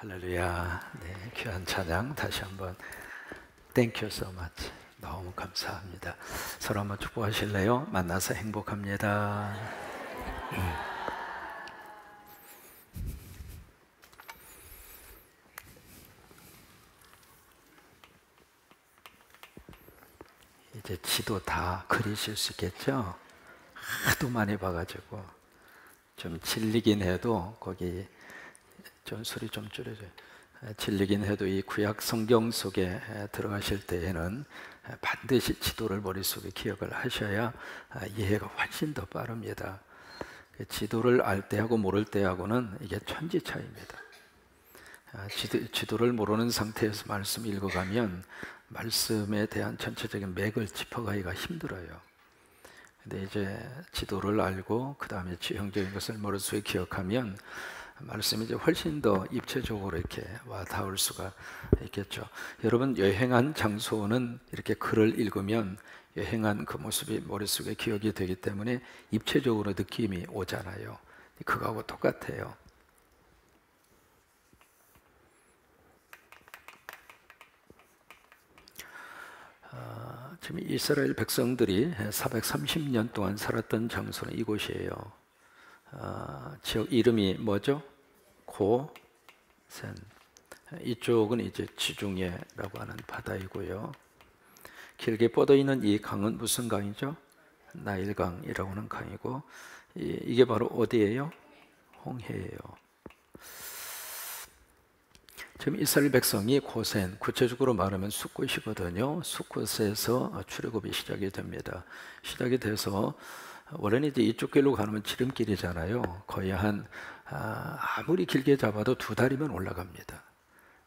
할렐루야. 네, 귀한 찬양 다시 한번 Thank you so much. 너무 감사합니다. 서로 한번 축복하실래요? 만나서 행복합니다. 이제 지도 다 그리실 수 있겠죠? 하도 많이 봐가지고 좀 질리긴 해도 거기 좀 소리 좀 줄여줘요. 질리긴 해도 이 구약 성경 속에 들어가실 때에는 반드시 지도를 머릿속에 기억을 하셔야 이해가 훨씬 더 빠릅니다. 지도를 알 때하고 모를 때하고는 이게 천지 차이입니다. 지도를 모르는 상태에서 말씀 읽어가면 말씀에 대한 전체적인 맥을 짚어가기가 힘들어요. 근데 이제 지도를 알고 그 다음에 지형적인 것을 머릿속에 기억하면 말씀이 이제 훨씬 더 입체적으로 이렇게 와 닿을 수가 있겠죠. 여러분 여행한 장소는 이렇게 글을 읽으면 여행한 그 모습이 머릿속에 기억이 되기 때문에 입체적으로 느낌이 오잖아요. 그거하고 똑같아요. 지금 이스라엘 백성들이 430년 동안 살았던 장소는 이곳이에요. 지역 이름이 뭐죠? 고센. 이쪽은 이제 지중해라고 하는 바다이고요. 길게 뻗어 있는 이 강은 무슨 강이죠? 나일강이라고 하는 강이고, 이게 바로 어디예요? 홍해예요. 지금 이스라엘 백성이 고센, 구체적으로 말하면 숫곳이거든요. 숫곳에서 출애굽이 시작이 됩니다. 시작이 돼서 원래는 이제 이쪽 길로 가면 지름길이잖아요. 거의 아무리 길게 잡아도 2달이면 올라갑니다.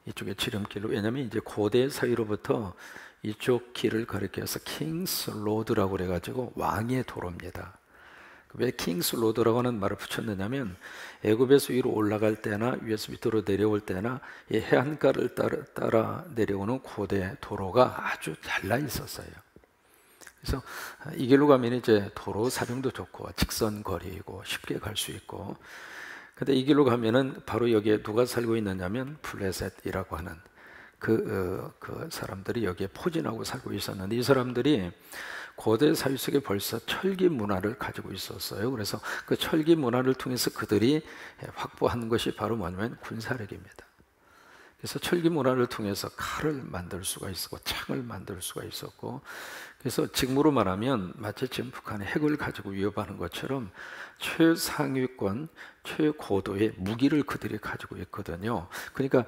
이쪽에 지름길로. 왜냐하면 이제 고대 사이로부터 이쪽 길을 가리켜서 킹스 로드라고 그래가지고 왕의 도로입니다. 왜 킹스 로드라고 하는 말을 붙였느냐면 애굽에서 위로 올라갈 때나 위에서 밑으로 내려올 때나 이 해안가를 따라 내려오는 고대 도로가 아주 잘나 있었어요. 그래서 이 길로 가면 이제 도로 사정도 좋고 직선거리이고 쉽게 갈 수 있고, 근데 이 길로 가면은 바로 여기에 누가 살고 있느냐면 블레셋이라고 하는 그 사람들이 여기에 포진하고 살고 있었는데, 이 사람들이 고대 사회 속에 벌써 철기 문화를 가지고 있었어요. 그래서 그 철기 문화를 통해서 그들이 확보한 것이 바로 뭐냐면 군사력입니다. 그래서 철기 문화를 통해서 칼을 만들 수가 있었고 창을 만들 수가 있었고, 그래서 지금으로 말하면 마치 지금 북한의 핵을 가지고 위협하는 것처럼 최상위권, 최고도의 무기를 그들이 가지고 있거든요. 그러니까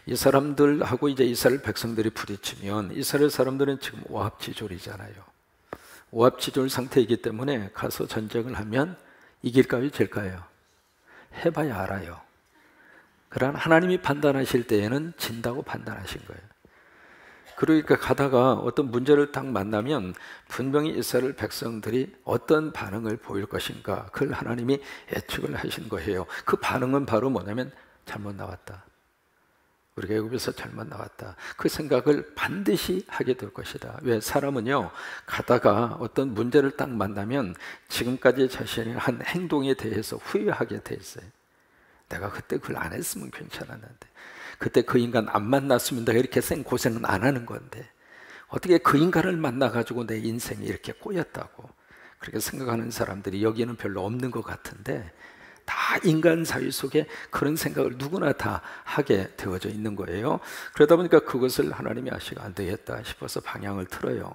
이 사람들하고 이제 이스라엘 백성들이 부딪히면 이스라엘 사람들은 지금 오합지졸이잖아요. 오합지졸 상태이기 때문에 가서 전쟁을 하면 이길까요, 질까요? 해봐야 알아요. 그러나 하나님이 판단하실 때에는 진다고 판단하신 거예요. 그러니까 가다가 어떤 문제를 딱 만나면 분명히 이스라엘 백성들이 어떤 반응을 보일 것인가, 그걸 하나님이 예측을 하신 거예요. 그 반응은 바로 뭐냐면 잘못 나왔다, 우리가 애굽에서 잘못 나왔다, 그 생각을 반드시 하게 될 것이다. 왜? 사람은요 가다가 어떤 문제를 딱 만나면 지금까지 자신이 한 행동에 대해서 후회하게 돼 있어요. 내가 그때 그걸 안 했으면 괜찮았는데, 그때 그 인간 안 만났으면 내가 이렇게 생고생은 안 하는 건데, 어떻게 그 인간을 만나가지고 내 인생이 이렇게 꼬였다고 그렇게 생각하는 사람들이 여기는 별로 없는 것 같은데, 다 인간 사회 속에 그런 생각을 누구나 다 하게 되어져 있는 거예요. 그러다 보니까 그것을 하나님이 아시고 안 되겠다 싶어서 방향을 틀어요.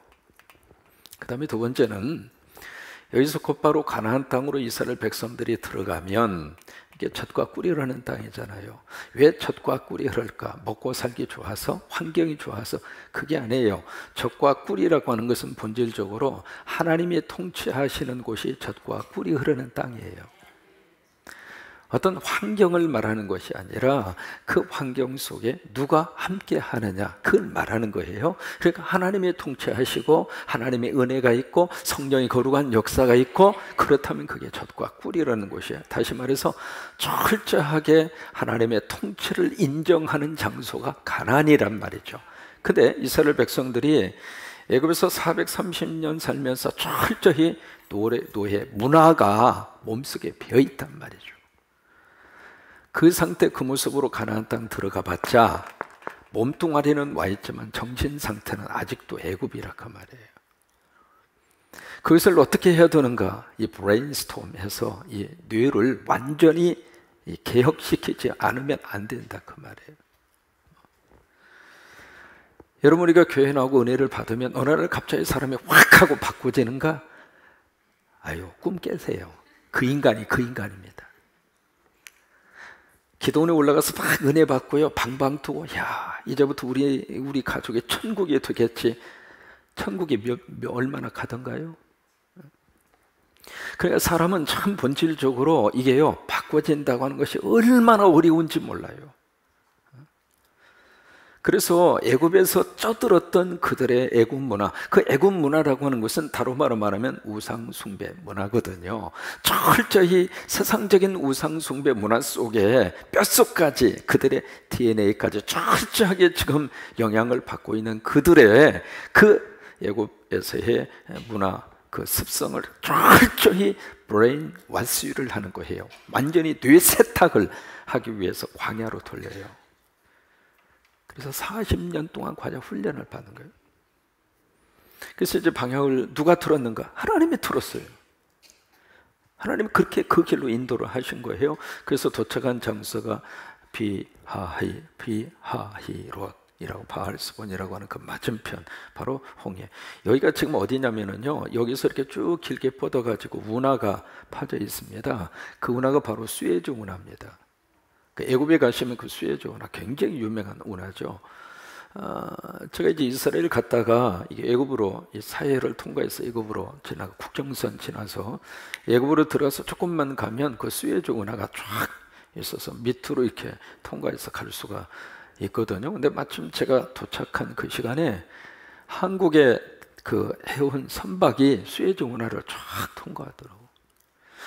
그 다음에 두 번째는 여기서 곧바로 가나안 땅으로 이스라엘 백성들이 들어가면 이게 젖과 꿀이 흐르는 땅이잖아요. 왜 젖과 꿀이 흐를까? 먹고 살기 좋아서, 환경이 좋아서? 그게 아니에요. 젖과 꿀이라고 하는 것은 본질적으로 하나님이 통치하시는 곳이 젖과 꿀이 흐르는 땅이에요. 어떤 환경을 말하는 것이 아니라 그 환경 속에 누가 함께 하느냐, 그걸 말하는 거예요. 그러니까 하나님이 통치하시고 하나님의 은혜가 있고 성령이 거룩한 역사가 있고, 그렇다면 그게 젖과 꿀이라는 것이에요. 다시 말해서 철저하게 하나님의 통치를 인정하는 장소가 가나안이란 말이죠. 근데 이스라엘 백성들이 애굽에서 430년 살면서 철저히 노예 문화가 몸속에 배어 있단 말이죠. 그 상태, 그 모습으로 가나안 땅 들어가 봤자 몸뚱아리는 와 있지만 정신 상태는 아직도 애굽이라고 말이에요. 그것을 어떻게 해야 되는가? 이 브레인스톰해서 이 뇌를 완전히 개혁시키지 않으면 안 된다 그 말이에요. 여러분, 우리가 교회 나오고 은혜를 받으면 어느 날 갑자기 사람이 확 하고 바꿔지는가? 아유, 꿈 깨세요. 그 인간이 그 인간입니다. 기도원에 올라가서 막 은혜 받고요, 방방 투고, 야, 이제부터 우리 가족의 천국이 되겠지. 천국이 얼마나 가던가요? 그러니까 사람은 참 본질적으로 이게요, 바꿔진다고 하는 것이 얼마나 어려운지 몰라요. 그래서 애굽에서 쩌들었던 그들의 애굽 문화, 그 애굽 문화라고 하는 것은 다른 말로 말하면 우상 숭배 문화거든요. 철저히 세상적인 우상 숭배 문화 속에 뼛속까지, 그들의 DNA까지 철저하게 지금 영향을 받고 있는 그들의 그 애굽에서의 문화, 그 습성을 철저히 브레인 와스를 하는 거예요. 완전히 뇌 세탁을 하기 위해서 광야로 돌려요. 그래서 40년 동안 과자 훈련을 받는 거예요. 그래서 이제 방향을 누가 틀었는가? 하나님이 틀었어요. 하나님이 그렇게 그 길로 인도를 하신 거예요. 그래서 도착한 장소가 비하히롯이라고, 바알스본이라고 하는 그 맞은편, 바로 홍해. 여기가 지금 어디냐면은요, 여기서 이렇게 쭉 길게 뻗어가지고 운하가 파져 있습니다. 그 운하가 바로 수에즈 운하입니다. 애굽에 가시면 그 수에즈 운하 굉장히 유명한 운하죠. 제가 이제 이스라엘 갔다가 이게 애굽으로 이 사해를 통과해서 애굽으로 지나가 국경선 지나서 애굽으로 들어서 조금만 가면 그 수에즈 운하가 쫙 있어서 밑으로 이렇게 통과해서 갈 수가 있거든요. 근데 마침 제가 도착한 그 시간에 한국의 그 해운 선박이 수에즈 운하를 쫙 통과하더라고.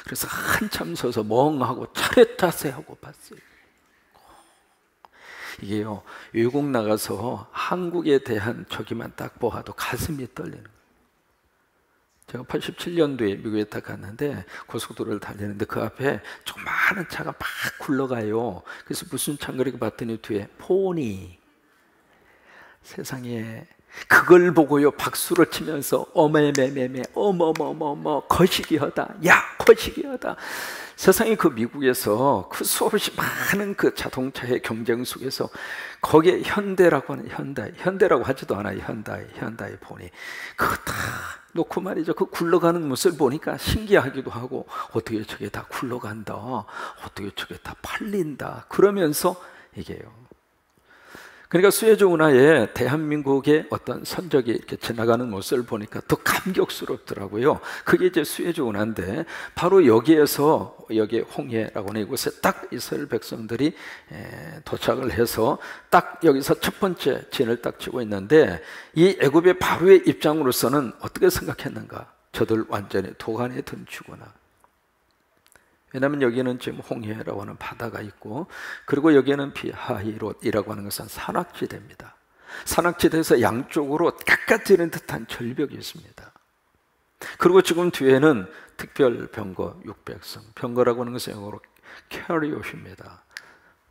그래서 한참 서서 멍하고 차렷자세하고 봤어요. 이게요, 외국 나가서 한국에 대한 저기만 딱 보아도 가슴이 떨리는 거예요. 제가 87년도에 미국에 딱 갔는데 고속도로를 달리는데 그 앞에 조그마한 차가 막 굴러가요. 그래서 무슨 차인가 봤더니 뒤에 포니. 세상에, 그걸 보고요 박수를 치면서 어메메메메, 어머머머머, 거시기하다, 야 거시기하다. 세상에, 그 미국에서 그 수없이 많은 그 자동차의 경쟁 속에서 거기에 현대라고 하는, 현대라고 하지도 않아요. 현다이 보니 그거 다 놓고 말이죠, 그 굴러가는 모습을 보니까 신기하기도 하고, 어떻게 저게 다 굴러간다, 어떻게 저게 다 팔린다, 그러면서 이게요. 그러니까 수에즈 운하에 대한민국의 어떤 선적이 이렇게 지나가는 모습을 보니까 더 감격스럽더라고요. 그게 이제 수에즈 운하인데, 바로 여기에서, 여기 홍해라고 하는 이곳에 딱 이스라엘 백성들이 도착을 해서 딱 여기서 첫 번째 진을 딱 치고 있는데, 이 애굽의 바로의 입장으로서는 어떻게 생각했는가? 저들 완전히 도간에 던지구나. 왜냐하면 여기는 지금 홍해라고 하는 바다가 있고, 그리고 여기는 비하히롯이라고 하는 것은 산악지대입니다. 산악지대에서 양쪽으로 깎아지는 듯한 절벽이 있습니다. 그리고 지금 뒤에는 특별 병거 600성, 병거라고 하는 것은 영어로 캐리엇입니다.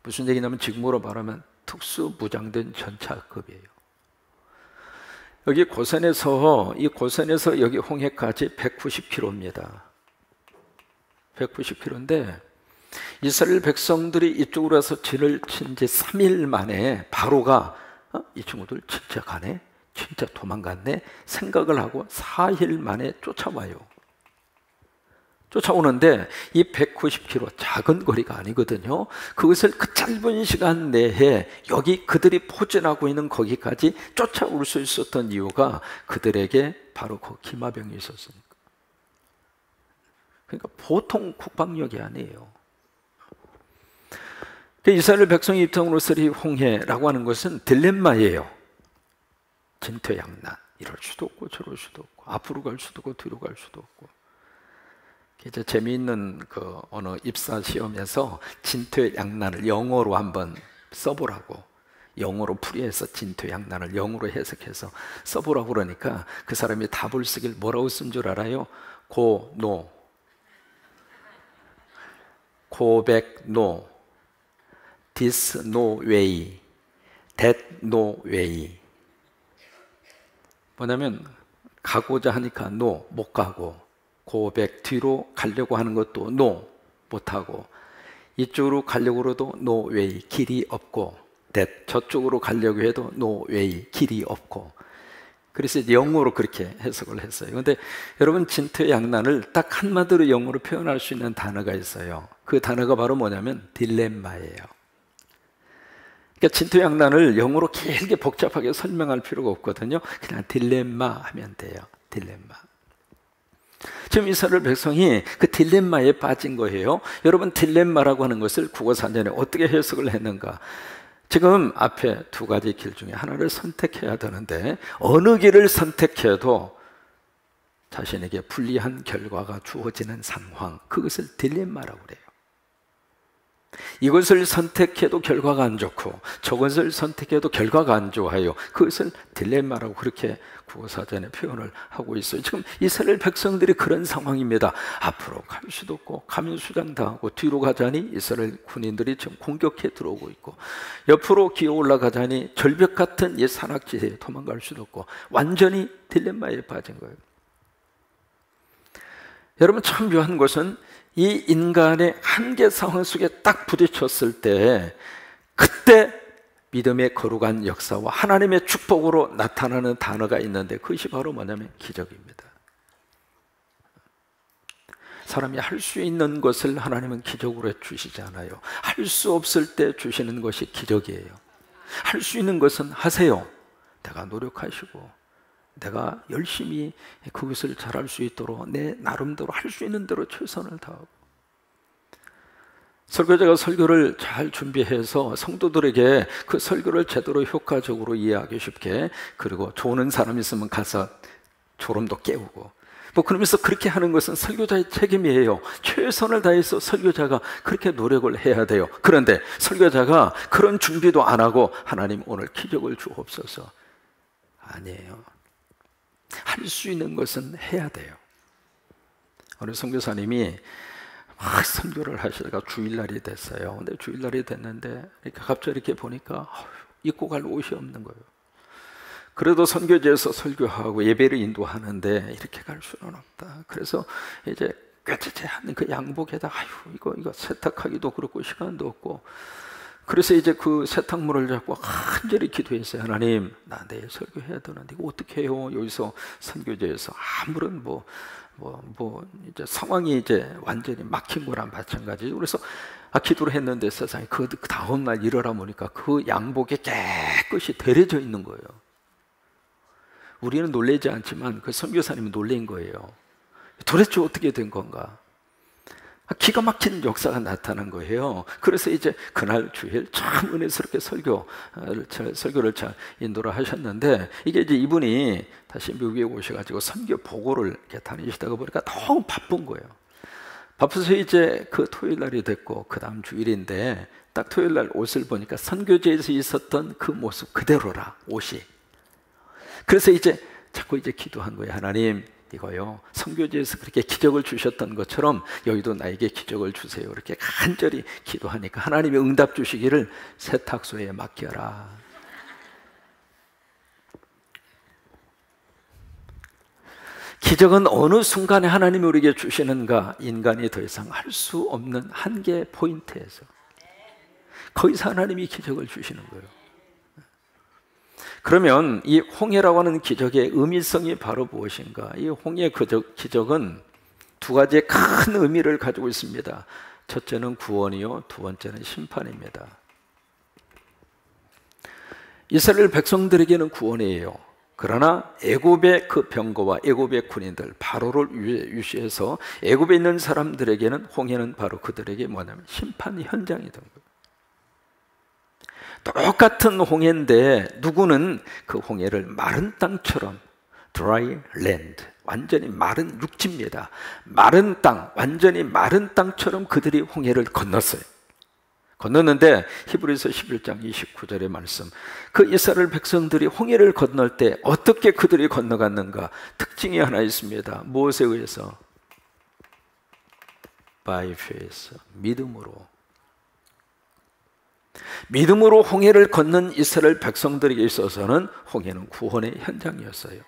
무슨 얘기냐면 지금으로 말하면 특수 무장된 전차급이에요. 여기 고센에서, 이 고센에서 여기 홍해까지 190km입니다. 190km인데 이스라엘 백성들이 이쪽으로 와서 진을 친 지 3일 만에 바로가 이 친구들 진짜 가네? 진짜 도망갔네? 생각을 하고 4일 만에 쫓아와요. 쫓아오는데 이 190km 작은 거리가 아니거든요. 그것을 그 짧은 시간 내에 여기 그들이 포진하고 있는 거기까지 쫓아올 수 있었던 이유가 그들에게 바로 그 기마병이 있었으니까. 그러니까 보통 국방력이 아니에요. 이스라엘 백성의 입장으로서 이 홍해라고 하는 것은 딜레마예요. 진퇴양난, 이럴 수도 없고 저럴 수도 없고, 앞으로 갈 수도 없고 뒤로 갈 수도 없고. 이제 재미있는 그 어느 입사 시험에서 진퇴양난을 영어로 한번 써보라고, 영어로 풀이해서 진퇴양난을 영어로 해석해서 써보라고 그러니까 그 사람이 답을 쓰길 뭐라고 쓴 줄 알아요? 고노, 고백노, this no way, that no way. 뭐냐면 가고자 하니까 no, 못 가고, 고백 뒤로 가려고 하는 것도 no, 못 하고, 이쪽으로 가려고 해도 no way, 길이 없고, that 저쪽으로 가려고 해도 no way, 길이 없고. 그래서 이제 영어로 그렇게 해석을 했어요. 그런데 여러분, 진퇴양난을 딱 한마디로 영어로 표현할 수 있는 단어가 있어요. 그 단어가 바로 뭐냐면 딜레마예요. 그러니까 진퇴양난을 영어로 길게 복잡하게 설명할 필요가 없거든요. 그냥 딜레마 하면 돼요. 딜레마. 지금 이스라엘 백성이 그 딜레마에 빠진 거예요. 여러분, 딜레마라고 하는 것을 국어사전에 어떻게 해석을 했는가? 지금 앞에 두 가지 길 중에 하나를 선택해야 되는데 어느 길을 선택해도 자신에게 불리한 결과가 주어지는 상황, 그것을 딜레마라고 그래요. 이것을 선택해도 결과가 안 좋고 저것을 선택해도 결과가 안 좋아요. 그것을 딜레마라고 그렇게 국어사전에 표현을 하고 있어요. 지금 이스라엘 백성들이 그런 상황입니다. 앞으로 갈 수도 없고 가면 수장당하고, 뒤로 가자니 이스라엘 군인들이 지금 공격해 들어오고 있고, 옆으로 기어 올라가자니 절벽 같은 이 산악지대에 도망갈 수도 없고, 완전히 딜레마에 빠진 거예요. 여러분, 참 묘한 것은 이 인간의 한계 상황 속에 딱 부딪혔을 때, 그때 믿음의 거룩한 역사와 하나님의 축복으로 나타나는 단어가 있는데, 그것이 바로 뭐냐면 기적입니다. 사람이 할 수 있는 것을 하나님은 기적으로 주시지 않아요. 할 수 없을 때 주시는 것이 기적이에요. 할 수 있는 것은 하세요. 내가 노력하시고 내가 열심히 그것을 잘할 수 있도록 내 나름대로 할 수 있는 대로 최선을 다하고, 설교자가 설교를 잘 준비해서 성도들에게 그 설교를 제대로 효과적으로 이해하기 쉽게, 그리고 조는 사람 있으면 가서 졸음도 깨우고, 뭐 그러면서 그렇게 하는 것은 설교자의 책임이에요. 최선을 다해서 설교자가 그렇게 노력을 해야 돼요. 그런데 설교자가 그런 준비도 안 하고 하나님 오늘 기적을 주옵소서, 아니에요. 할 수 있는 것은 해야 돼요. 어느 선교사님이 막 선교를 하시다가 주일날이 됐어요. 근데 주일날이 됐는데 갑자기 이렇게 보니까 입고 갈 옷이 없는 거예요. 그래도 선교지에서 설교하고 예배를 인도하는데 이렇게 갈 수는 없다. 그래서 이제 꾀째째한 그 양복에다 이거 세탁하기도 그렇고 시간도 없고, 그래서 이제 그 세탁물을 잡고 간절히 기도했어요. 하나님, 나 내일 설교해야 되는데 이거 어떻게 해요? 여기서 선교지에서 아무런 이제 상황이 이제 완전히 막힌 거랑 마찬가지죠. 그래서 기도를 했는데 세상에 그 다음날 일어나 보니까 그 양복에 깨끗이 데려져 있는 거예요. 우리는 놀라지 않지만 그 선교사님은 놀란 거예요. 도대체 어떻게 된 건가? 기가 막힌 역사가 나타난 거예요. 그래서 이제 그날 주일 참 은혜스럽게 설교를 잘 인도를 하셨는데, 이게 이제 이분이 다시 미국에 오셔가지고 선교 보고를 이렇게 다니시다가 보니까 너무 바쁜 거예요. 바빠서 이제 그 토요일 날이 됐고 그 다음 주일인데, 딱 토요일 날 옷을 보니까 선교지에서 있었던 그 모습 그대로라, 옷이. 그래서 이제 자꾸 이제 기도한 거예요. 하나님, 이거요, 선교지에서 그렇게 기적을 주셨던 것처럼 여기도 나에게 기적을 주세요. 이렇게 간절히 기도하니까 하나님이 응답 주시기를 세탁소에 맡겨라. 기적은 어느 순간에 하나님이 우리에게 주시는가, 인간이 더 이상 할 수 없는 한계 포인트에서 거기서 하나님이 기적을 주시는 거예요. 그러면 이 홍해라고 하는 기적의 의미성이 바로 무엇인가? 이 홍해 기적은 두 가지의 큰 의미를 가지고 있습니다. 첫째는 구원이요, 두 번째는 심판입니다. 이스라엘 백성들에게는 구원이에요. 그러나 애굽의 그 병거와 애굽의 군인들 바로를 유시해서 애굽에 있는 사람들에게는 홍해는 바로 그들에게 뭐냐면 심판 현장이 된 거예요. 똑같은 홍해인데 누구는 그 홍해를 마른 땅처럼, dry land, 완전히 마른 육지입니다. 마른 땅, 완전히 마른 땅처럼 그들이 홍해를 건넜어요. 건넜는데 히브리서 11장 29절의 말씀, 그 이스라엘 백성들이 홍해를 건널 때 어떻게 그들이 건너갔는가? 특징이 하나 있습니다. 무엇에 의해서? By faith, 믿음으로. 믿음으로 홍해를 건넌 이스라엘 백성들에게 있어서는 홍해는 구원의 현장이었어요.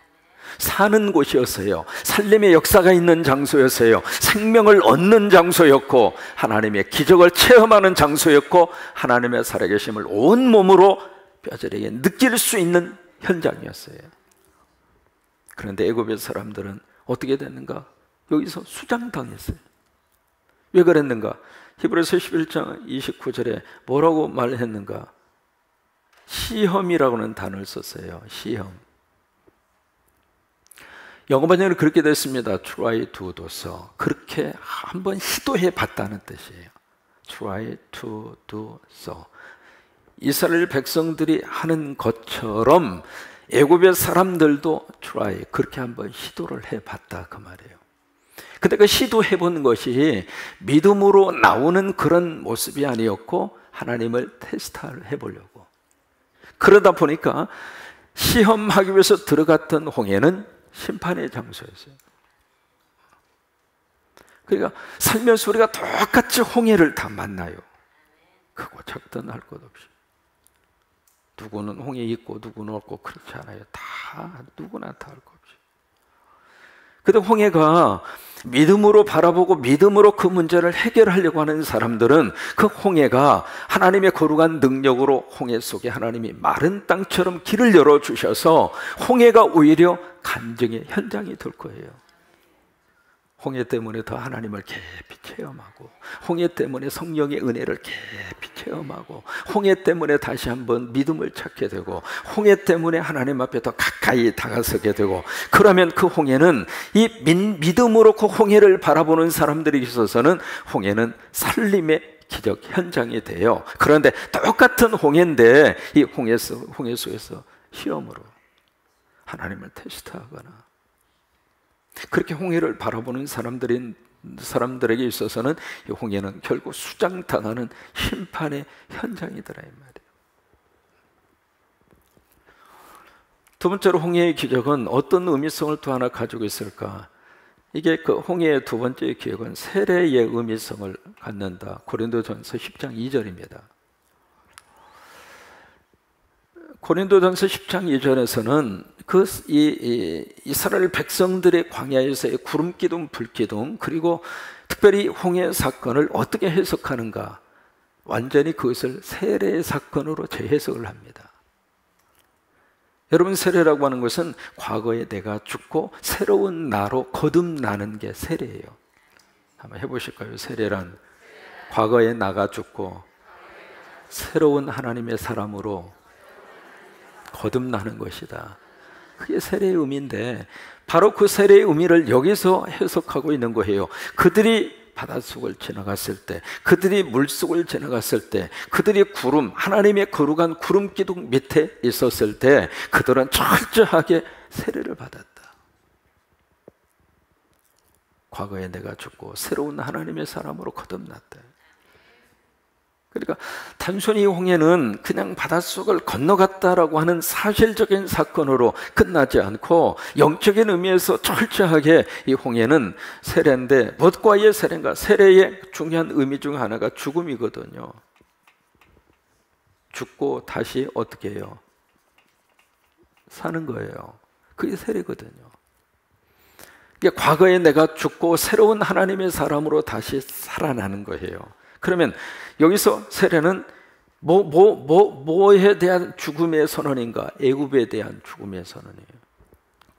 사는 곳이었어요. 살림의 역사가 있는 장소였어요. 생명을 얻는 장소였고, 하나님의 기적을 체험하는 장소였고, 하나님의 살아계심을 온몸으로 뼈저리게 느낄 수 있는 현장이었어요. 그런데 애굽의 사람들은 어떻게 됐는가? 여기서 수장당했어요. 왜 그랬는가? 히브리서 11장 29절에 뭐라고 말했는가? 시험이라고는 단어를 썼어요. 시험. 영어 번역은 그렇게 됐습니다. Try to do so. 그렇게 한번 시도해 봤다는 뜻이에요. Try to do so. 이스라엘 백성들이 하는 것처럼 애굽의 사람들도 try, 그렇게 한번 시도를 해봤다 그 말이에요. 근데 그 시도해보는 것이 믿음으로 나오는 그런 모습이 아니었고, 하나님을 테스트 해보려고. 그러다 보니까 시험하기 위해서 들어갔던 홍해는 심판의 장소였어요. 그러니까 살면서 우리가 똑같이 홍해를 다 만나요. 크고 작든 할 것 없이. 누구는 홍해 있고 누구는 없고 그렇지 않아요. 다 누구나 다 할 것 없이. 근데 홍해가 믿음으로 바라보고 믿음으로 그 문제를 해결하려고 하는 사람들은 그 홍해가 하나님의 거룩한 능력으로 홍해 속에 하나님이 마른 땅처럼 길을 열어주셔서 홍해가 오히려 간증의 현장이 될 거예요. 홍해 때문에 더 하나님을 깊이 체험하고, 홍해 때문에 성령의 은혜를 깊이 체험하고, 홍해 때문에 다시 한번 믿음을 찾게 되고, 홍해 때문에 하나님 앞에 더 가까이 다가서게 되고, 그러면 그 홍해는 이 믿음으로 그 홍해를 바라보는 사람들이 있어서는 홍해는 살림의 기적 현장이 돼요. 그런데 똑같은 홍해인데 이 홍해 속에서 시험으로 하나님을 테스트하거나, 그렇게 홍해를 바라보는 사람들에게 있어서는 이 홍해는 결국 수장당하는 심판의 현장이더라 이 말이에요. 두 번째로 홍해의 기적은 어떤 의미성을 또 하나 가지고 있을까? 이게 그 홍해의 두 번째 기적은 세례의 의미성을 갖는다. 고린도전서 10장 2절입니다. 고린도전서 10장 2절에서는 이스라엘 백성들의 광야에서의 구름 기둥, 불 기둥, 그리고 특별히 홍해 사건을 어떻게 해석하는가? 완전히 그것을 세례의 사건으로 재해석을 합니다. 여러분, 세례라고 하는 것은 과거에 내가 죽고 새로운 나로 거듭나는 게 세례예요. 한번 해보실까요? 세례란 과거에 나가 죽고 새로운 하나님의 사람으로 거듭나는 것이다. 그게 세례의 의미인데, 바로 그 세례의 의미를 여기서 해석하고 있는 거예요. 그들이 바닷속을 지나갔을 때, 그들이 물속을 지나갔을 때, 그들이 하나님의 거룩한 구름 기둥 밑에 있었을 때 그들은 철저하게 세례를 받았다. 과거에 내가 죽고 새로운 하나님의 사람으로 거듭났다. 그러니까 단순히 홍해는 그냥 바닷속을 건너갔다라고 하는 사실적인 사건으로 끝나지 않고, 영적인 의미에서 철저하게 이 홍해는 세례인데, 무엇과의 세례인가? 세례의 중요한 의미 중 하나가 죽음이거든요. 죽고 다시 어떻게 해요? 사는 거예요. 그게 세례거든요. 그러니까 과거에 내가 죽고 새로운 하나님의 사람으로 다시 살아나는 거예요. 그러면 여기서 세례는 뭐에 대한 죽음의 선언인가? 애굽에 대한 죽음의 선언이에요.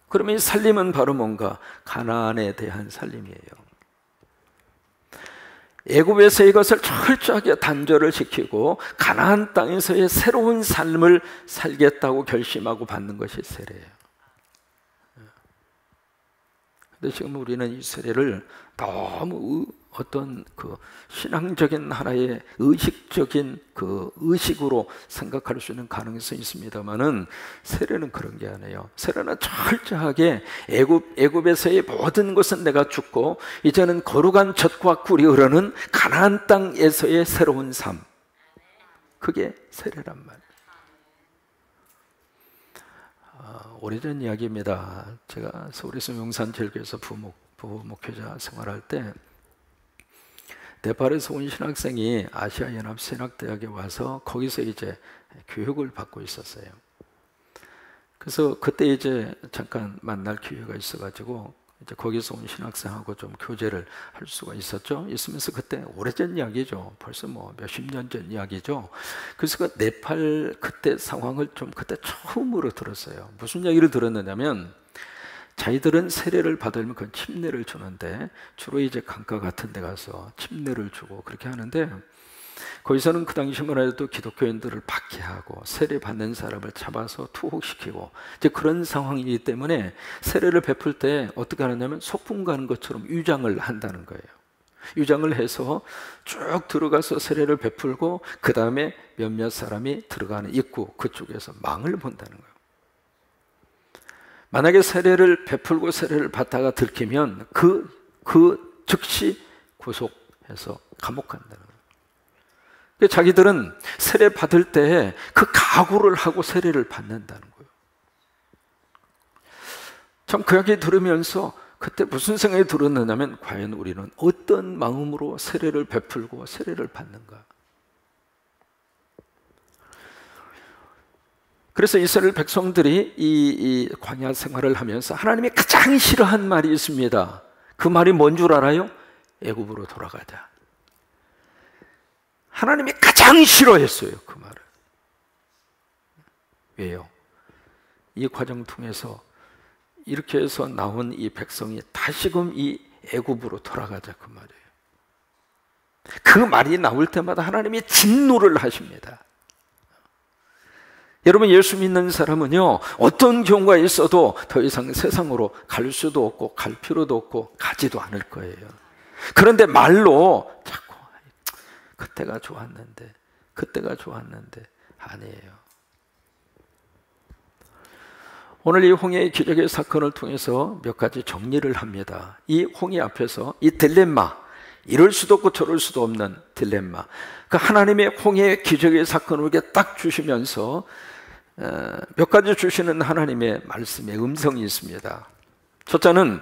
그러면 이 살림은 바로 뭔가? 가나안에 대한 살림이에요. 애굽에서 이것을 철저하게 단절을 시키고 가나안 땅에서의 새로운 삶을 살겠다고 결심하고 받는 것이 세례예요. 근데 지금 우리는 이 세례를 너무 어떤 그 신앙적인 하나의 의식적인 그 의식으로 생각할 수 있는 가능성이 있습니다만은, 세례는 그런 게 아니에요. 세례는 철저하게 애굽에서의 모든 것은 내가 죽고 이제는 거룩한 젖과 꿀이 흐르는 가나안 땅에서의 새로운 삶, 그게 세례란 말이에요. 오래전 이야기입니다. 제가 서울에서 용산제일교에서 부목회자 생활할 때 네팔에서 온 신학생이 아시아연합신학대학에 와서 거기서 이제 교육을 받고 있었어요. 그래서 그때 이제 잠깐 만날 기회가 있어가지고 이제 거기서 온 신학생하고 좀 교제를 할 수가 있었죠. 있으면서 그때 오래전 이야기죠. 벌써 뭐 몇십 년 전 이야기죠. 그래서 그 네팔 그때 상황을 좀 그때 처음으로 들었어요. 무슨 이야기를 들었느냐면 자기들은 세례를 받으면 그건 침례를 주는데 주로 이제 강가 같은 데 가서 침례를 주고 그렇게 하는데 거기서는 그 당시만 해도 기독교인들을 박해하고 세례 받는 사람을 잡아서 투옥시키고 이제 그런 상황이기 때문에 세례를 베풀 때 어떻게 하느냐면 소풍 가는 것처럼 유장을 한다는 거예요. 유장을 해서 쭉 들어가서 세례를 베풀고 그 다음에 몇몇 사람이 들어가는 입구 그쪽에서 망을 본다는 거예요. 만약에 세례를 베풀고 세례를 받다가 들키면 그 즉시 구속해서 감옥 간다는 거예요. 자기들은 세례 받을 때 그 각오를 하고 세례를 받는다는 거예요. 참 그 이야기 들으면서 그때 무슨 생각이 들었느냐면 과연 우리는 어떤 마음으로 세례를 베풀고 세례를 받는가? 그래서 이스라엘 백성들이 이 광야 생활을 하면서 하나님이 가장 싫어한 말이 있습니다. 그 말이 뭔 줄 알아요? 애굽으로 돌아가자. 하나님이 가장 싫어했어요, 그 말을. 왜요? 이 과정 통해서 이렇게 해서 나온 이 백성이 다시금 이 애굽으로 돌아가자 그 말이에요. 그 말이 나올 때마다 하나님이 진노를 하십니다. 여러분, 예수 믿는 사람은요, 어떤 경우가 있어도 더 이상 세상으로 갈 수도 없고 갈 필요도 없고 가지도 않을 거예요. 그런데 말로 자꾸 그때가 좋았는데 아니에요. 오늘 이 홍해의 기적의 사건을 통해서 몇 가지 정리를 합니다. 이 홍해 앞에서 이 딜레마, 이럴 수도 없고 저럴 수도 없는 딜레마, 그 하나님의 홍해의 기적의 사건을 우리에게 딱 주시면서 몇 가지 주시는 하나님의 말씀의 음성이 있습니다. 첫째는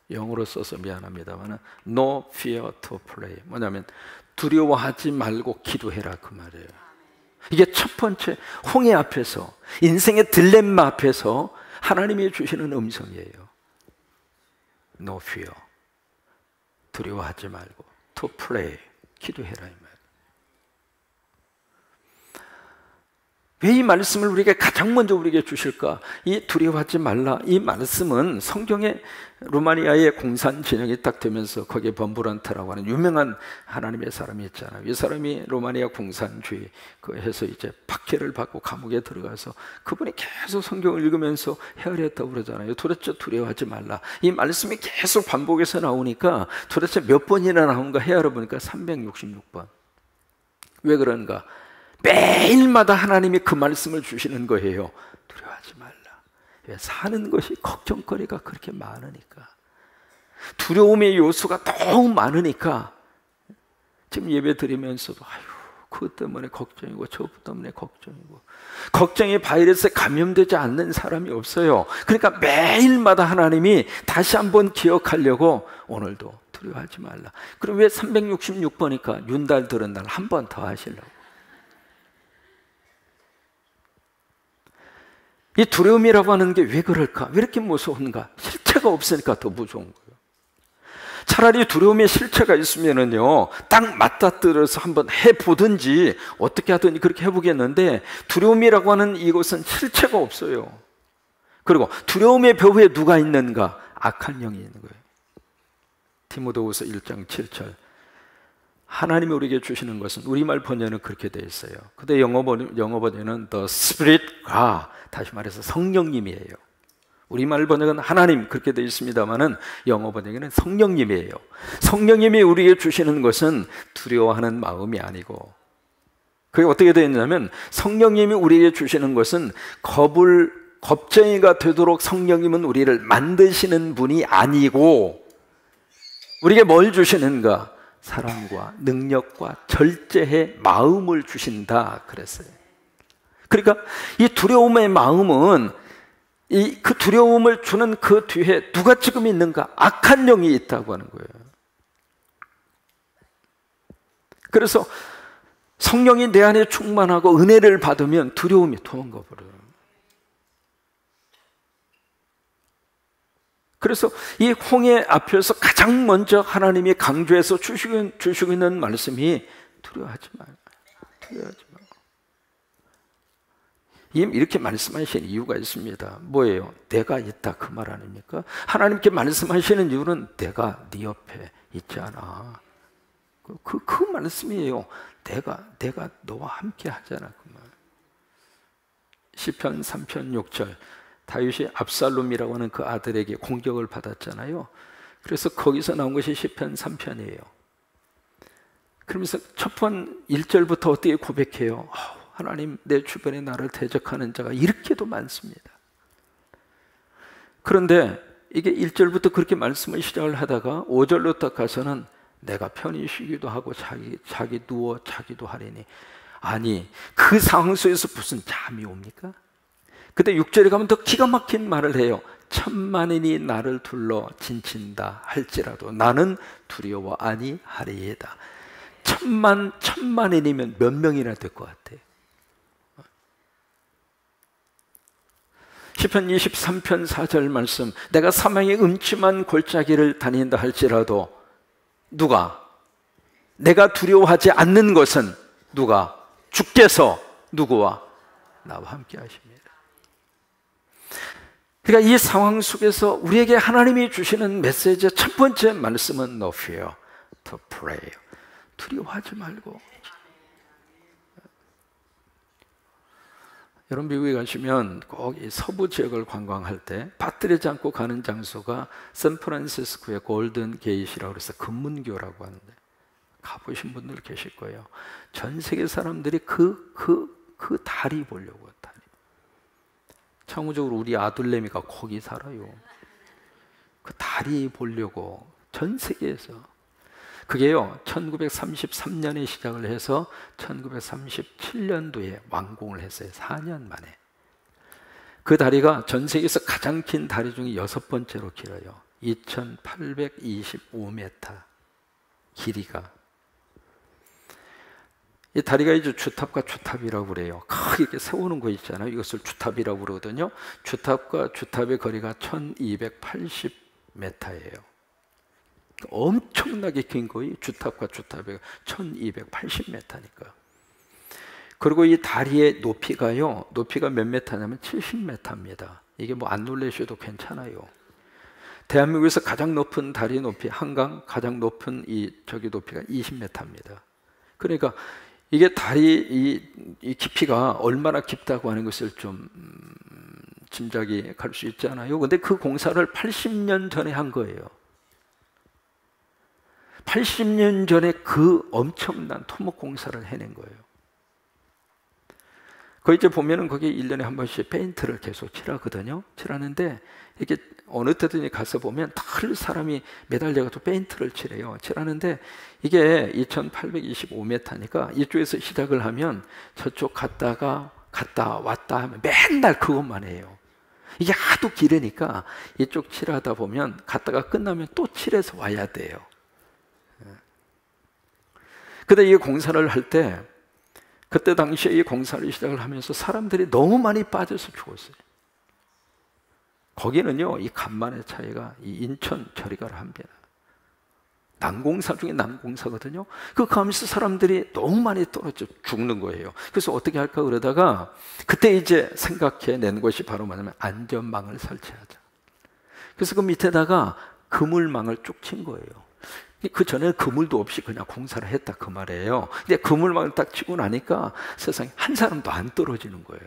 영어로 써서 미안합니다만 No fear to pray, 뭐냐면 두려워하지 말고 기도해라 그 말이에요. 이게 첫 번째 홍해 앞에서, 인생의 딜레마 앞에서 하나님이 주시는 음성이에요. No fear, 두려워하지 말고 to pray, 기도해라 이 말. 왜 이 말씀을 우리에게 가장 먼저 우리에게 주실까? 이 두려워하지 말라, 이 말씀은 성경에 루마니아의 공산 진영이 딱 되면서 거기에 범브란트라고 하는 유명한 하나님의 사람이 있잖아요. 이 사람이 루마니아 공산주의 해서 이제 박해를 받고 감옥에 들어가서 그분이 계속 성경을 읽으면서 헤아렸다고 그러잖아요. 도대체 두려워하지 말라, 이 말씀이 계속 반복해서 나오니까 도대체 몇 번이나 나온가 헤아려 보니까 366번. 왜 그런가? 매일마다 하나님이 그 말씀을 주시는 거예요. 두려워하지 말라. 왜? 사는 것이 걱정거리가 그렇게 많으니까, 두려움의 요소가 너무 많으니까. 지금 예배 드리면서도 아유, 그것 때문에 걱정이고 저 때문에 걱정이고, 걱정이 바이러스에 감염되지 않는 사람이 없어요. 그러니까 매일마다 하나님이 다시 한번 기억하려고 오늘도 두려워하지 말라. 그럼 왜 366번이니까 윤달 들은 날 한 번 더 하시려고. 이 두려움이라고 하는 게 왜 그럴까? 왜 이렇게 무서운가? 실체가 없으니까 더 무서운 거예요. 차라리 두려움의 실체가 있으면은요, 딱 맞닥뜨려서 한번 해보든지 어떻게 하든지 그렇게 해보겠는데, 두려움이라고 하는 이것은 실체가 없어요. 그리고 두려움의 벼후에 누가 있는가? 악한 영이 있는 거예요. 디모데후서 1장 7절. 하나님이 우리에게 주시는 것은, 우리말 번역은 그렇게 되어 있어요. 근데 영어 번역은 The Spirit, 다시 말해서 성령님이에요. 우리말 번역은 하나님 그렇게 되어 있습니다만은 영어 번역에는 성령님이에요. 성령님이 우리에게 주시는 것은 두려워하는 마음이 아니고, 그게 어떻게 되어 있냐면, 성령님이 우리에게 주시는 것은 겁쟁이가 되도록 성령님은 우리를 만드시는 분이 아니고, 우리에게 뭘 주시는가? 사랑과 능력과 절제의 마음을 주신다 그랬어요. 그러니까 이 두려움의 마음은 그 두려움을 주는 그 뒤에 누가 지금 있는가? 악한 영이 있다고 하는 거예요. 그래서 성령이 내 안에 충만하고 은혜를 받으면 두려움이 도망가 버려요. 그래서 이 홍해 앞에서 가장 먼저 하나님이 강조해서 주시고 있는 말씀이 두려워하지 마요. 두려워하지 마요. 이렇게 말씀하시는 이유가 있습니다. 뭐예요? 내가 있다 그 말 아닙니까? 하나님께 말씀하시는 이유는 내가 네 옆에 있지 않아. 그 말씀이에요. 내가 너와 함께 하잖아 그 말. 시편 3편 6절 다윗이 압살롬이라고 하는 그 아들에게 공격을 받았잖아요. 그래서 거기서 나온 것이 시편 3편이에요. 그러면서 첫 번 1절부터 어떻게 고백해요? 하나님, 내 주변에 나를 대적하는 자가 이렇게도 많습니다. 그런데 이게 1절부터 그렇게 말씀을 시작을 하다가 5절로 딱 가서는 내가 편히 쉬기도 하고 자기 누워 자기도 하리니, 아니 그 상황 속에서 무슨 잠이 옵니까? 근데 6절에 가면 더 기가 막힌 말을 해요. 천만인이 나를 둘러 진친다 할지라도 나는 두려워 아니하리이다. 천만인이면 몇 명이나 될 것 같아요? 시편 23편 4절 말씀, 내가 사망의 음침한 골짜기를 다닌다 할지라도 누가? 내가 두려워하지 않는 것은 누가? 주께서 누구와? 나와 함께 하십니다. 그러니까 이 상황 속에서 우리에게 하나님이 주시는 메시지의 첫 번째 말씀은 No fear, to pray. 두려워하지 말고. 여러분 미국에 가시면 꼭 이 서부 지역을 관광할 때 빠뜨리지 않고 가는 장소가 샌프란시스코의 골든 게이트라고 해서 금문교라고 하는데, 가보신 분들 계실 거예요. 전 세계 사람들이 그 다리 보려고. 다리. 참고적으로 우리 아들내미가 거기 살아요. 그 다리 보려고 전 세계에서. 그게요 1933년에 시작을 해서 1937년도에 완공을 했어요. 4년 만에. 그 다리가 전 세계에서 가장 긴 다리 중에 6번째로 길어요. 2825m 길이가. 이 다리가 이제 주탑과 주탑이라고 그래요. 크게 이렇게 세우는 거 있잖아요. 이것을 주탑이라고 그러거든요. 주탑과 주탑의 거리가 1280m예요. 엄청나게 긴 거예요. 주탑과 주탑의 1280m니까. 그리고 이 다리의 높이가요, 높이가 몇 m냐면 70m입니다. 이게 뭐 안 놀라셔도 괜찮아요. 대한민국에서 가장 높은 다리 높이, 한강 가장 높은 저기 높이가 20m입니다. 그러니까 이게 다리 이 깊이가 얼마나 깊다고 하는 것을 좀 짐작이 갈 수 있잖아요. 근데 그 공사를 80년 전에 한 거예요. 80년 전에 그 엄청난 토목 공사를 해낸 거예요. 그 이제 보면은 거기 1년에 한 번씩 페인트를 계속 칠하거든요. 칠하는데 이게 어느 때든지 가서 보면 늘 사람이 매달려가지고 페인트를 칠해요. 칠하는데 이게 2825m니까 이쪽에서 시작을 하면 저쪽 갔다 왔다 하면 맨날 그것만 해요. 이게 하도 길으니까 이쪽 칠하다 보면 갔다가 끝나면 또 칠해서 와야 돼요. 근데 이 공사를 할 때, 그때 당시에 이 공사를 시작을 하면서 사람들이 너무 많이 빠져서 죽었어요. 거기는요, 이 간만의 차이가 이 인천 저리 가라 합니다. 난공사 중에 난공사거든요. 그 가면서 사람들이 너무 많이 떨어져 죽는 거예요. 그래서 어떻게 할까 그러다가 그때 이제 생각해낸 것이 바로 뭐냐면 안전망을 설치하자. 그래서 그 밑에다가 그물망을 쭉 친 거예요. 그 전에 그물도 없이 그냥 공사를 했다 그 말이에요. 근데 그물망을 딱 치고 나니까 세상에 한 사람도 안 떨어지는 거예요.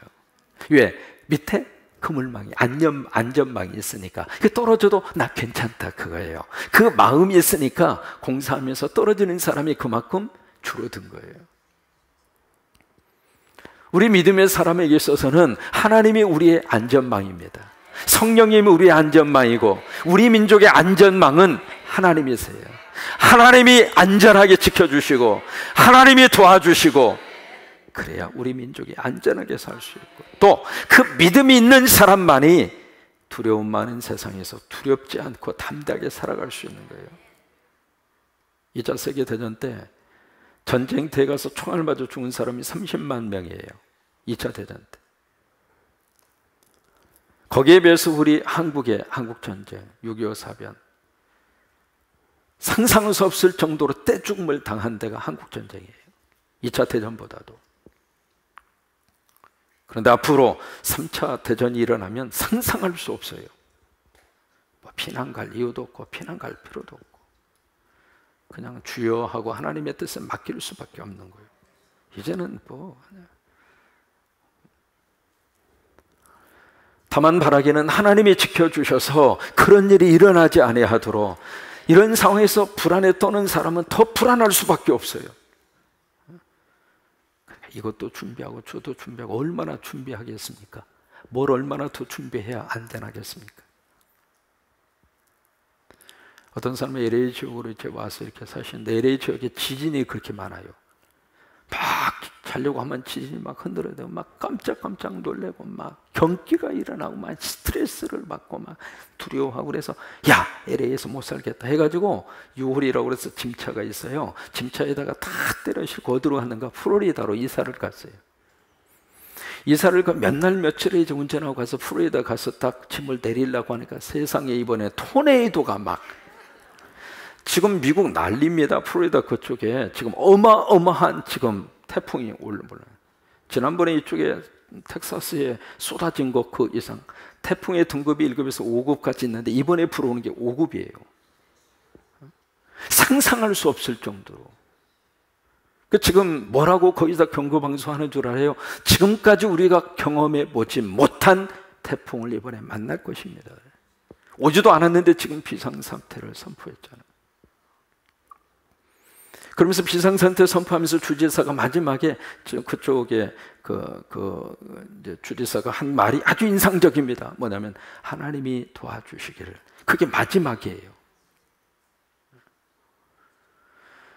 왜? 밑에 그물망이 안전망이 있으니까. 떨어져도 나 괜찮다 그거예요. 그 마음이 있으니까 공사하면서 떨어지는 사람이 그만큼 줄어든 거예요. 우리 믿음의 사람에게 있어서는 하나님이 우리의 안전망입니다. 성령님이 우리의 안전망이고, 우리 민족의 안전망은 하나님이세요. 하나님이 안전하게 지켜주시고, 하나님이 도와주시고, 그래야 우리 민족이 안전하게 살 수 있고, 또 그 믿음이 있는 사람만이 두려움 많은 세상에서 두렵지 않고 담대하게 살아갈 수 있는 거예요. 2차 세계대전 때 전쟁터에 가서 총알 맞아 죽은 사람이 30만 명이에요. 2차 대전 때. 거기에 비해서 우리 한국의 한국전쟁, 6.25 사변, 상상할 수 없을 정도로 떼죽음을 당한 데가 한국전쟁이에요. 2차 대전보다도. 그런데 앞으로 3차 대전이 일어나면 상상할 수 없어요. 뭐 피난 갈 이유도 없고 피난 갈 필요도 없고 그냥 주여 하고 하나님의 뜻에 맡길 수밖에 없는 거예요. 이제는 뭐, 다만 바라기는 하나님이 지켜주셔서 그런 일이 일어나지 아니하도록, 이런 상황에서 불안에 떠는 사람은 더 불안할 수밖에 없어요. 이것도 준비하고 저도 준비하고 얼마나 준비하겠습니까? 뭘 얼마나 더 준비해야 안전하겠습니까? 어떤 사람은 LA 지역으로 이제 와서 이렇게 사시는데, LA 지역에 지진이 그렇게 많아요. 막 자려고 하면 지진이 막 흔들어대고 막 깜짝깜짝 놀래고 막 경기가 일어나고 막 스트레스를 받고 막 두려워하고, 그래서 야, LA에서 못 살겠다 해가지고 유홀이라고 그래서 짐차가 있어요. 짐차에다가 다 때려 싣고 어디로 갔는가, 플로리다로 이사를 갔어요. 이사를 몇 날 며칠에 이제 운전하고 가서 플로리다 가서 딱 짐을 내리려고 하니까 세상에 이번에 토네이도가 막, 지금 미국 난립니다. 플로리다 그쪽에 지금 어마어마한 지금 태풍이 올라요. 지난번에 이쪽에 텍사스에 쏟아진 것 그 이상, 태풍의 등급이 1급에서 5급까지 있는데 이번에 불어오는 게 5급이에요. 상상할 수 없을 정도로. 지금 뭐라고 거기서 경고방송하는 줄 알아요? 지금까지 우리가 경험해 보지 못한 태풍을 이번에 만날 것입니다. 오지도 않았는데 지금 비상상태를 선포했잖아요. 그러면서 비상상태 선포하면서 주지사가 마지막에 그쪽에 이제 주지사가 한 말이 아주 인상적입니다. 뭐냐면 하나님이 도와주시기를. 그게 마지막이에요.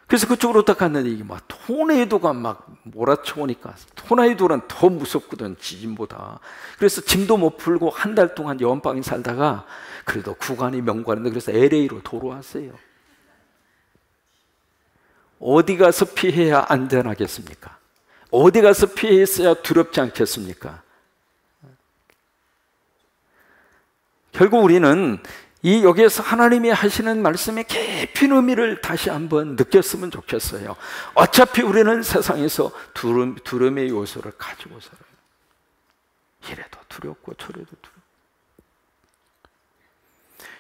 그래서 그쪽으로 딱 갔는데 이게 막 토네이도가 막 몰아쳐오니까, 토네이도는 더 무섭거든, 지진보다. 그래서 짐도 못 풀고 한 달 동안 여원방에 살다가 그래도 구간이 명관인데, 그래서 LA로 돌아왔어요. 어디 가서 피해야 안전하겠습니까? 어디 가서 피했어야 두렵지 않겠습니까? 결국 우리는 여기에서 하나님이 하시는 말씀의 깊은 의미를 다시 한번 느꼈으면 좋겠어요. 어차피 우리는 세상에서 두려움의 요소를 가지고 살아요. 이래도 두렵고 저래도 두렵고.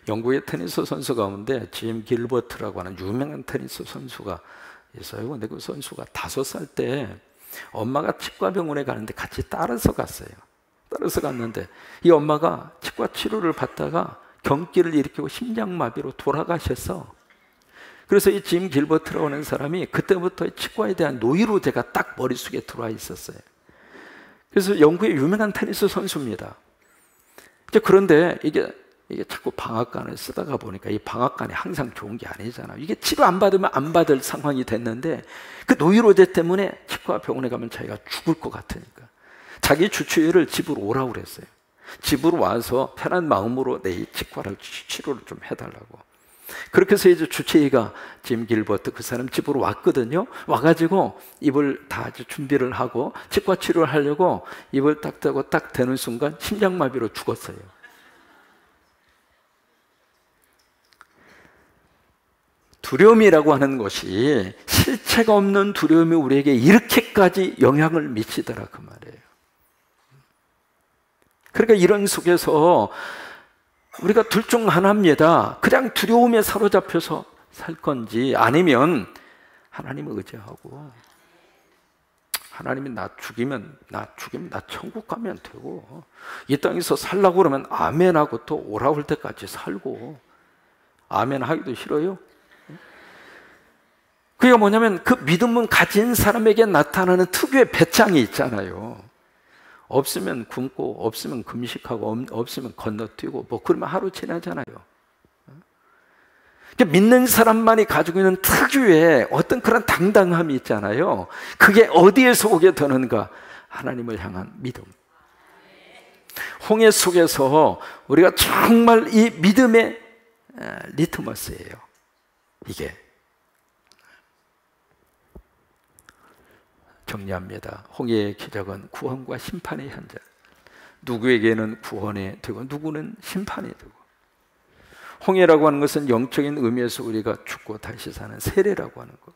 영국의 테니스 선수 가운데 짐 길버트라고 하는 유명한 테니스 선수가 있어요. 근데 그 선수가 5살 때 엄마가 치과병원에 가는데 같이 따라서 갔어요. 따라서 갔는데 이 엄마가 치과 치료를 받다가 경기를 일으키고 심장마비로 돌아가셔서, 그래서 이 짐 길버트라고 하는 사람이 그때부터 치과에 대한 노이로제가 딱 머릿속에 들어와 있었어요. 그래서 영국의 유명한 테니스 선수입니다. 그런데 이게 자꾸 방앗간을 쓰다가 보니까 이 방앗간이 항상 좋은 게 아니잖아요. 이게 치료 안 받으면 안 받을 상황이 됐는데, 그 노이로제 때문에 치과 병원에 가면 자기가 죽을 것 같으니까 자기 주치의를 집으로 오라고 그랬어요. 집으로 와서 편한 마음으로 내 치과를 치료를 좀 해달라고. 그렇게 해서 이제 주치의가 짐 길버트 그 사람 집으로 왔거든요. 와가지고 입을 다 준비를 하고 치과 치료를 하려고 입을 딱 대고 딱 대는 순간 심장마비로 죽었어요. 두려움이라고 하는 것이, 실체가 없는 두려움이 우리에게 이렇게까지 영향을 미치더라 그 말이에요. 그러니까 이런 속에서 우리가 둘 중 하나입니다. 그냥 두려움에 사로잡혀서 살 건지, 아니면 하나님을 의지하고, 하나님이 나 죽이면 나 천국 가면 되고, 이 땅에서 살라고 그러면 아멘하고 또 오라올 때까지 살고. 아멘 하기도 싫어요? 그게 뭐냐면 그 믿음은 가진 사람에게 나타나는 특유의 배짱이 있잖아요. 없으면 굶고, 없으면 금식하고, 없으면 건너뛰고, 뭐 그러면 하루 지나잖아요. 믿는 사람만이 가지고 있는 특유의 어떤 그런 당당함이 있잖아요. 그게 어디에서 오게 되는가? 하나님을 향한 믿음. 홍해 속에서 우리가 정말 이 믿음의 리트머스예요. 이게. 정리합니다. 홍해의 기적은 구원과 심판의 현장. 누구에게는 구원이 되고 누구는 심판이 되고. 홍해라고 하는 것은 영적인 의미에서 우리가 죽고 다시 사는 세례라고 하는 것.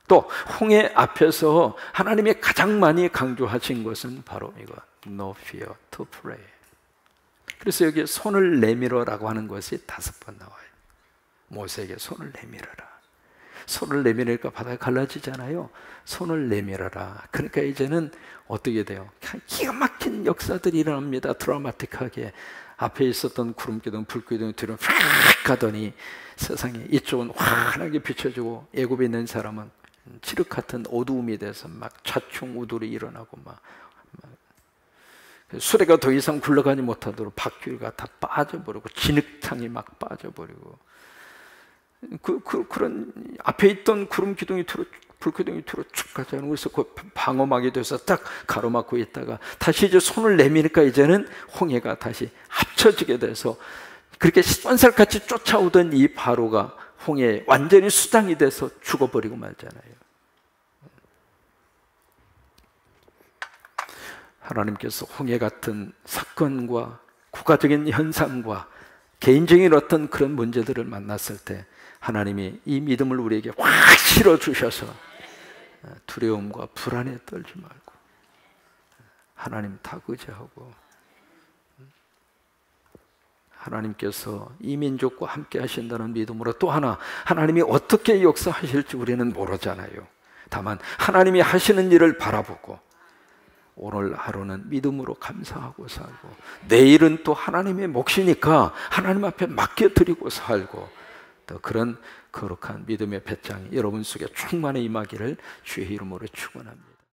또 홍해 앞에서 하나님이 가장 많이 강조하신 것은 바로 이거, No fear to pray. 그래서 여기 손을 내밀어라고 하는 것이 5번 나와요. 모세에게 손을 내밀어라. 손을 내밀으니까 바다가 갈라지잖아요. 손을 내밀어라. 그러니까 이제는 어떻게 돼요? 기가 막힌 역사들이 일어납니다. 드라마틱하게. 앞에 있었던 구름기둥, 불기둥 뒤로 확 가더니 세상에 이쪽은 환하게 비춰지고 애굽에 있는 사람은 칠흑 같은 어두움이 돼서 막 좌충우돌이 일어나고 막 수레가 더 이상 굴러가지 못하도록 바퀴가 다 빠져버리고 진흙탕이 막 빠져버리고 그런 앞에 있던 구름 기둥이 뒤로 불기둥이 뒤로 쭉 가잖아요. 그래서 그 방어막이 돼서 딱 가로막고 있다가 다시 이제 손을 내미니까 이제는 홍해가 다시 합쳐지게 돼서 그렇게 쏜살같이 쫓아오던 이 바로가 홍해에 완전히 수장이 돼서 죽어버리고 말잖아요. 하나님께서 홍해 같은 사건과 국가적인 현상과 개인적인 어떤 그런 문제들을 만났을 때 하나님이 이 믿음을 우리에게 확 실어주셔서 두려움과 불안에 떨지 말고 하나님 다 의지하고 하나님께서 이 민족과 함께 하신다는 믿음으로 또 하나 하나님이 어떻게 역사하실지 우리는 모르잖아요. 다만 하나님이 하시는 일을 바라보고 오늘 하루는 믿음으로 감사하고 살고 내일은 또 하나님의 몫이니까 하나님 앞에 맡겨드리고 살고 또 그런 거룩한 믿음의 배짱이 여러분 속에 충만히 임하기를 주의 이름으로 축원합니다.